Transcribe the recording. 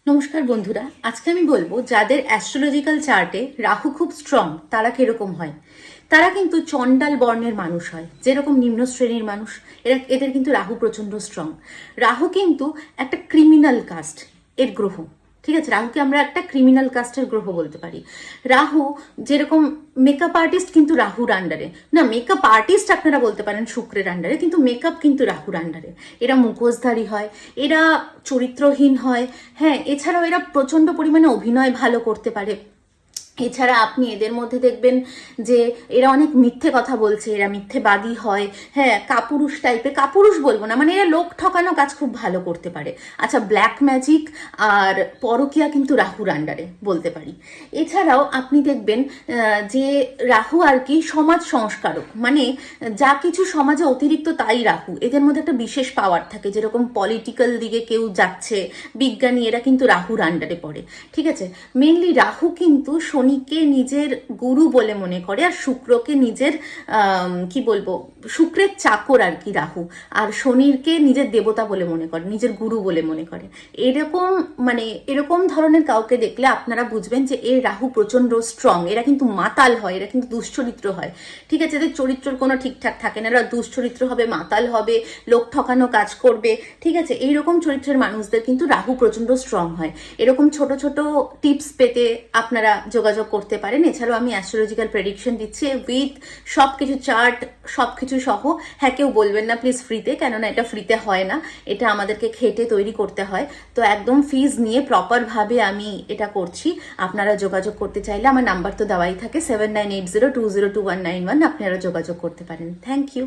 নমস্কার বন্ধুরা, আজকে আমি বলবো যাদের অ্যাস্ট্রোলজিক্যাল চার্টে রাহু খুব স্ট্রং তারা কিরকম হয়। তারা কিন্তু চণ্ডাল বর্ণের মানুষ হয়, যেরকম নিম্ন শ্রেণীর মানুষ। এদের কিন্তু রাহু প্রচণ্ড স্ট্রং। রাহু কিন্তু একটা ক্রিমিনাল কাস্ট এর গ্রহ। ঠিক আছে, রাহুকে আমরা একটা ক্রিমিনাল কাস্টের গ্রহ বলতে পারি। রাহু যেরকম মেকআপ আর্টিস্ট কিন্তু রাহুর আন্ডারে না, মেকআপ আর্টিস্ট আপনারা বলতে পারেন শুক্রের আন্ডারে, কিন্তু মেকআপ কিন্তু রাহুর আন্ডারে। এরা মুখোশধারী হয়, এরা চরিত্রহীন হয়। হ্যাঁ, এছাড়াও এরা প্রচণ্ড পরিমাণে অভিনয় ভালো করতে পারে। এছাড়া আপনি এদের মধ্যে দেখবেন যে এরা অনেক মিথ্যে কথা বলছে, এরা মিথ্যেবাদী হয়। হ্যাঁ, কাপুরুষ টাইপের, কাপুরুষ বলবো না, মানে এরা লোক ঠকানো কাজ খুব ভালো করতে পারে। আচ্ছা, ব্ল্যাক ম্যাজিক আর পরকীয়া কিন্তু রাহুর আন্ডারে বলতে পারি। এছাড়াও আপনি দেখবেন যে রাহু আর কি সমাজ সংস্কারক, মানে যা কিছু সমাজে অতিরিক্ত তাই রাহু। এদের মধ্যে একটা বিশেষ পাওয়ার থাকে, যেরকম পলিটিক্যাল দিকে কেউ যাচ্ছে, বিজ্ঞানী, এরা কিন্তু রাহুর আন্ডারে পড়ে। ঠিক আছে, মেনলি রাহু কিন্তু শনিকে নিজের গুরু বলে মনে করে, আর শুক্রকে নিজের কি বলবো, শুক্রের চাকর আর কি রাহু, আর শনিরকে নিজের দেবতা বলে মনে করে, নিজের গুরু বলে মনে করে। এরকম মানে এরকম ধরনের কাউকে দেখলে আপনারা বুঝবেন যে এর রাহু প্রচন্ড স্ট্রং। এরা কিন্তু মাতাল হয়, এরা কিন্তু দুশ্চরিত্র হয়। ঠিক আছে, এদের চরিত্রের কোনো ঠিকঠাক থাকে না, এরা দুশ্চরিত্র হবে, মাতাল হবে, লোক ঠকানো কাজ করবে। ঠিক আছে, এইরকম চরিত্রের মানুষদের কিন্তু রাহু প্রচন্ড স্ট্রং হয়। এরকম ছোট ছোট টিপস পেতে আপনারা যোগাযোগ করতে পারেন। এছাড়াও আমি অ্যাস্ট্রোলজিক্যাল প্রেডিকশন দিচ্ছি উইথ সব কিছু, চার্ট সব কিছু সহ। হ্যাঁ, কেউ বলবেন না প্লিজ ফ্রিতে, কেননা এটা ফ্রিতে হয় না, এটা আমাদেরকে খেটে তৈরি করতে হয়। তো একদম ফিজ নিয়ে প্রপারভাবে আমি এটা করছি। আপনারা যোগাযোগ করতে চাইলে আমার নাম্বার তো দেওয়াই থাকে, 7980202191। আপনারা যোগাযোগ করতে পারেন। Thank you.